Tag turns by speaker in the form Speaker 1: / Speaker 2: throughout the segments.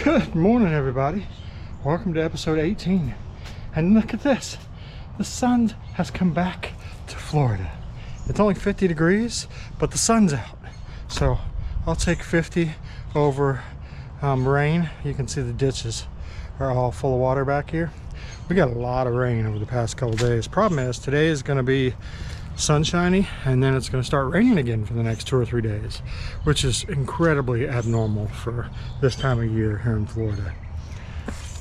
Speaker 1: Good morning, everybody. Welcome to episode 18. And look at this. The sun has come back to Florida. It's only 50 degrees, but the sun's out. So I'll take 50 over rain. You can see the ditches are all full of water back here. We got a lot of rain over the past couple days. Problem is, today is going to be sunshiny, and then it's going to start raining again for the next 2 or 3 days, which is incredibly abnormal for this time of year here in Florida.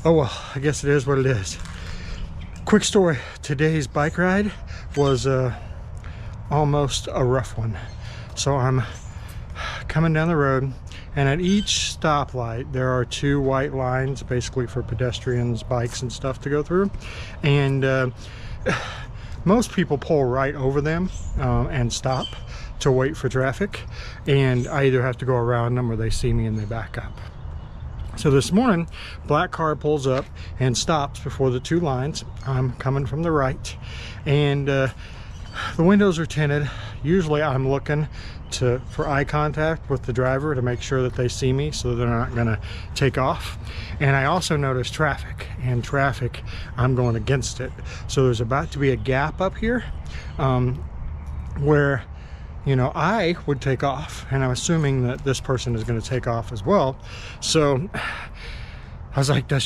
Speaker 1: Oh well, I guess it is what it is. Quick story, today's bike ride was almost a rough one. So I'm coming down the road, and at each stoplight there are 2 white lines, basically for pedestrians, bikes and stuff to go through, and most people pull right over them and stop to wait for traffic, and I either have to go around them or they see me and they back up. So this morning, black car pulls up and stops before the 2 lines. I'm coming from the right, and the windows are tinted. Usually I'm looking for eye contact with the driver to make sure that they see me so they're not gonna take off. And I also notice traffic, and traffic, I'm going against it. So there's about to be a gap up here where, you know, I would take off, and I'm assuming that this person is going to take off as well. So I was like, do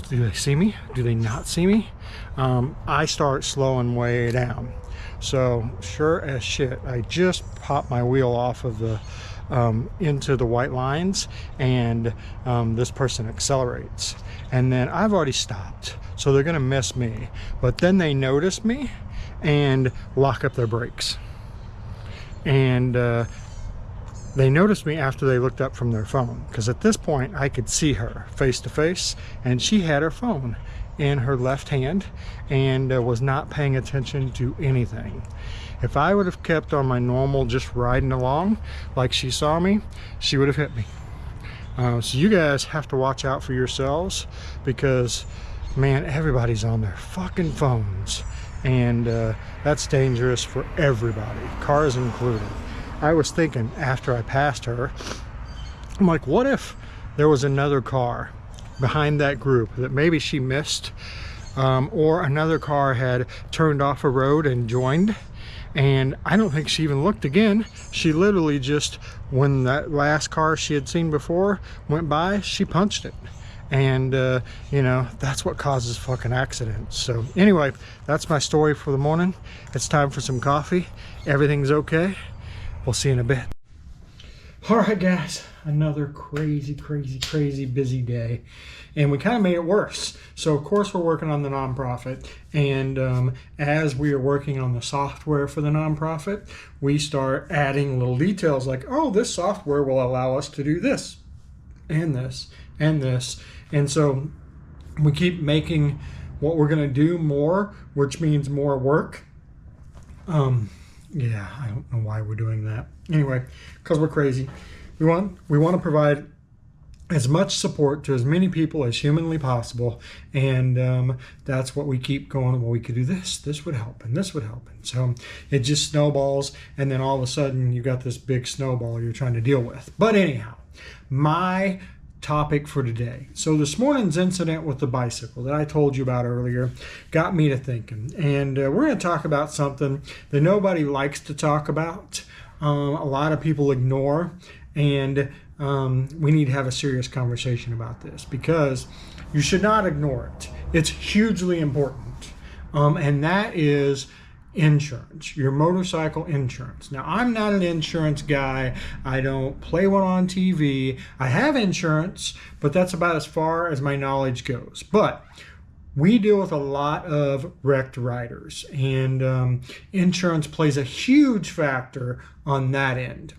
Speaker 1: they see me? Do they not see me? I start slowing way down. So sure as shit, I just popped my wheel off of the into the white lines, and this person accelerates, and then I've already stopped, so they're gonna miss me. But then they notice me and lock up their brakes, and they noticed me after they looked up from their phone, because at this point I could see her face to face, and she had her phone in her left hand and was not paying attention to anything. If I would have kept on my normal just riding along like she saw me, she would have hit me. So you guys have to watch out for yourselves, because man, everybody's on their fucking phones, and that's dangerous for everybody, cars included. I was thinking after I passed her, I'm like, what if there was another car behind that group that maybe she missed, or another car had turned off a road and joined, and I don't think she even looked again. She literally just, when that last car she had seen before went by, she punched it. And you know, that's what causes fucking accidents. So anyway, that's my story for the morning. It's time for some coffee. Everything's okay. We'll see you in a bit. All right, guys, another crazy busy day, and we kind of made it worse. So of course we're working on the nonprofit, and as we are working on the software for the nonprofit, we start adding little details like, oh, this software will allow us to do this and this and this, and so we keep making what we're going to do more, which means more work. Yeah, I don't know why we're doing that. Anyway, because we're crazy. We want to provide as much support to as many people as humanly possible, and that's what we keep going. Well, we could do this. This would help, and this would help, and so it just snowballs, and then all of a sudden you got this big snowball you're trying to deal with. But anyhow, my topic for today. So this morning's incident with the bicycle that I told you about earlier got me to thinking, and we're going to talk about something that nobody likes to talk about. A lot of people ignore, and we need to have a serious conversation about this, because you should not ignore it. It's hugely important, and that is insurance, your motorcycle insurance. Now, I'm not an insurance guy. I don't play one on TV. I have insurance, but that's about as far as my knowledge goes. But we deal with a lot of wrecked riders, and insurance plays a huge factor on that end.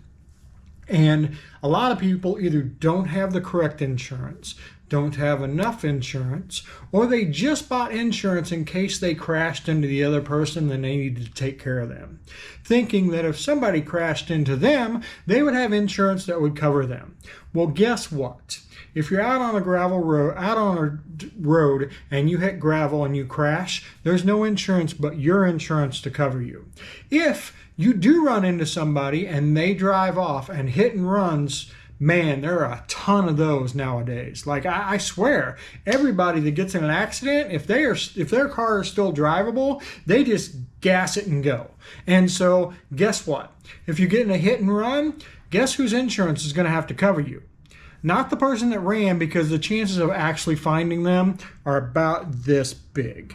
Speaker 1: And a lot of people either don't have the correct insurance, don't have enough insurance, or they just bought insurance in case they crashed into the other person and they needed to take care of them, thinking that if somebody crashed into them, they would have insurance that would cover them. Well, guess what? If you're out on a road and you hit gravel and you crash, there's no insurance but your insurance to cover you. If you do run into somebody and they drive off and hit and runs man, there are a ton of those nowadays. Like I swear, everybody that gets in an accident, if their car is still drivable, they just gas it and go. And so guess what? If you get in a hit and run, guess whose insurance is going to have to cover you? Not the person that ran, because the chances of actually finding them are about this big.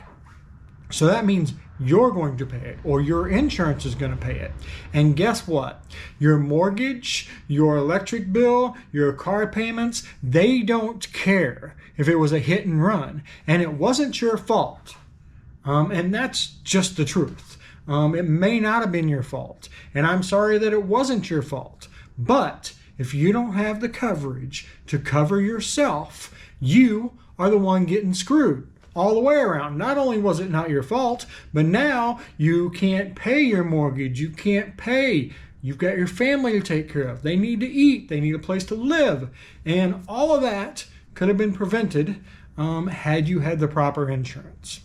Speaker 1: So that means you're going to pay it, or your insurance is going to pay it. And guess what? Your mortgage, your electric bill, your car payments, they don't care if it was a hit and run and it wasn't your fault. And that's just the truth. It may not have been your fault, and I'm sorry that it wasn't your fault. But if you don't have the coverage to cover yourself, you are the one getting screwed all the way around. Not only was it not your fault, but now you can't pay your mortgage. You can't pay. You've got your family to take care of. They need to eat. They need a place to live. And all of that could have been prevented had you had the proper insurance.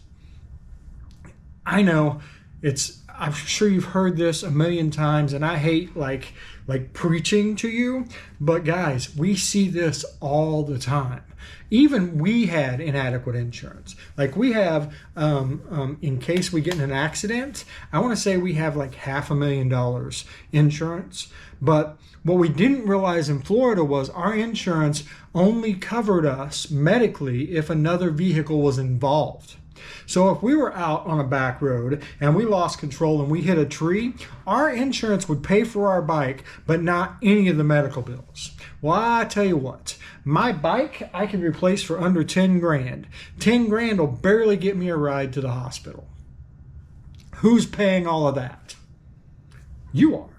Speaker 1: I know I'm sure you've heard this a million times, and I hate like preaching to you, but guys, we see this all the time. Even we had inadequate insurance. Like we have, in case we get in an accident, I want to say we have like $500,000 insurance. But what we didn't realize in Florida was our insurance only covered us medically if another vehicle was involved. So if we were out on a back road and we lost control and we hit a tree, our insurance would pay for our bike, but not any of the medical bills. Well, I tell you what, my bike I can replace for under 10 grand. 10 grand will barely get me a ride to the hospital. Who's paying all of that? You are,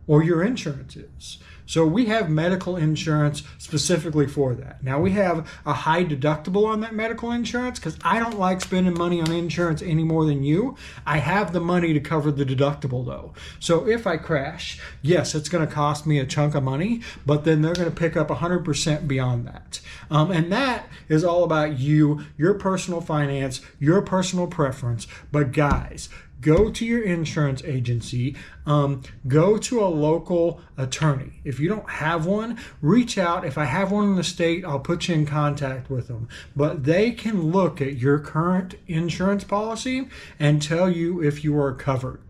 Speaker 1: or your insurance is. So we have medical insurance specifically for that. Now we have a high deductible on that medical insurance because I don't like spending money on insurance any more than you. I have the money to cover the deductible though. So if I crash, yes, it's going to cost me a chunk of money, but then they're going to pick up 100% beyond that. And that is all about you, your personal finance, your personal preference. But guys, go to your insurance agency, go to a local attorney. If you don't have one, reach out. If I have one in the state, I'll put you in contact with them. But they can look at your current insurance policy and tell you if you are covered.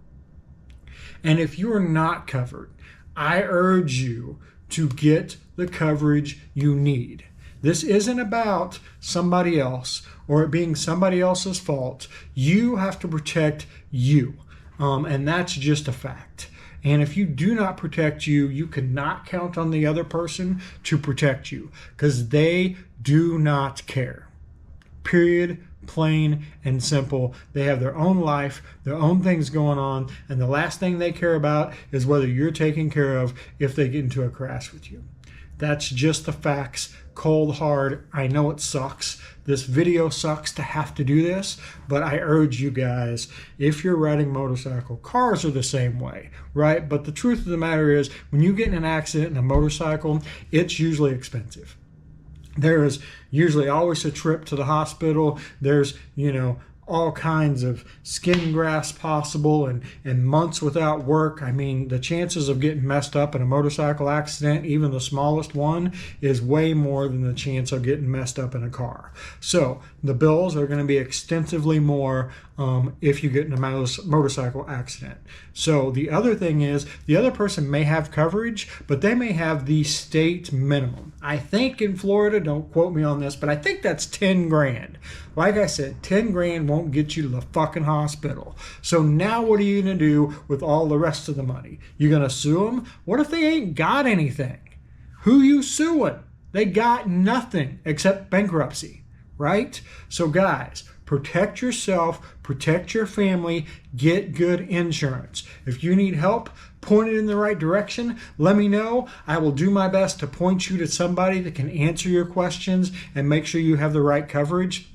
Speaker 1: And if you are not covered, I urge you to get the coverage you need. This isn't about somebody else or it being somebody else's fault. You have to protect you. And that's just a fact. And if you do not protect you, you cannot count on the other person to protect you because they do not care. Period. Plain and simple. They have their own life, their own things going on, and the last thing they care about is whether you're taken care of if they get into a crash with you. That's just the facts. Cold hard. I know it sucks. This video sucks to have to do this, but I urge you guys, if you're riding motorcycle, cars are the same way, right? But the truth of the matter is, when you get in an accident in a motorcycle, it's usually expensive. There is usually always a trip to the hospital. There's, all kinds of skin grafts possible and months without work. I mean, the chances of getting messed up in a motorcycle accident, even the smallest one, is way more than the chance of getting messed up in a car. So the bills are going to be extensively more if you get in a motorcycle accident. So the other thing is, the other person may have coverage, but they may have the state minimum. I think in Florida, don't quote me on this, but I think that's 10 grand. Like I said, 10 grand won't get you to the fucking hospital. So now what are you going to do with all the rest of the money? You going to sue them? What if they ain't got anything? Who you suing? They got nothing except bankruptcy, right? So guys, protect yourself, protect your family, get good insurance. If you need help, point it in the right direction, let me know. I will do my best to point you to somebody that can answer your questions and make sure you have the right coverage.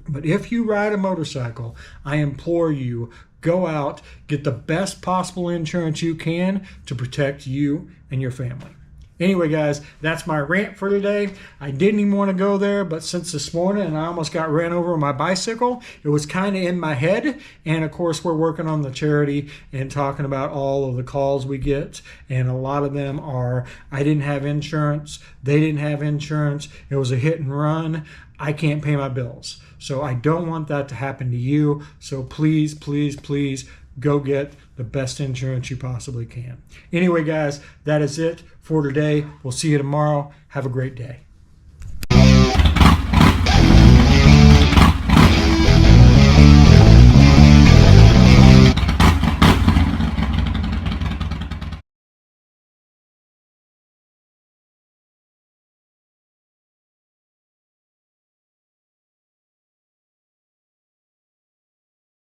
Speaker 1: But if you ride a motorcycle, I implore you, go out, get the best possible insurance you can to protect you and your family. Anyway, guys, that's my rant for today. I didn't even want to go there, but since this morning and I almost got ran over on my bicycle, it was kind of in my head. And of course, we're working on the charity and talking about all of the calls we get. And a lot of them are, I didn't have insurance, they didn't have insurance, it was a hit and run, I can't pay my bills. So I don't want that to happen to you. So please, please, please go get the best insurance you possibly can. Anyway, guys, that is it for today. We'll see you tomorrow. Have a great day.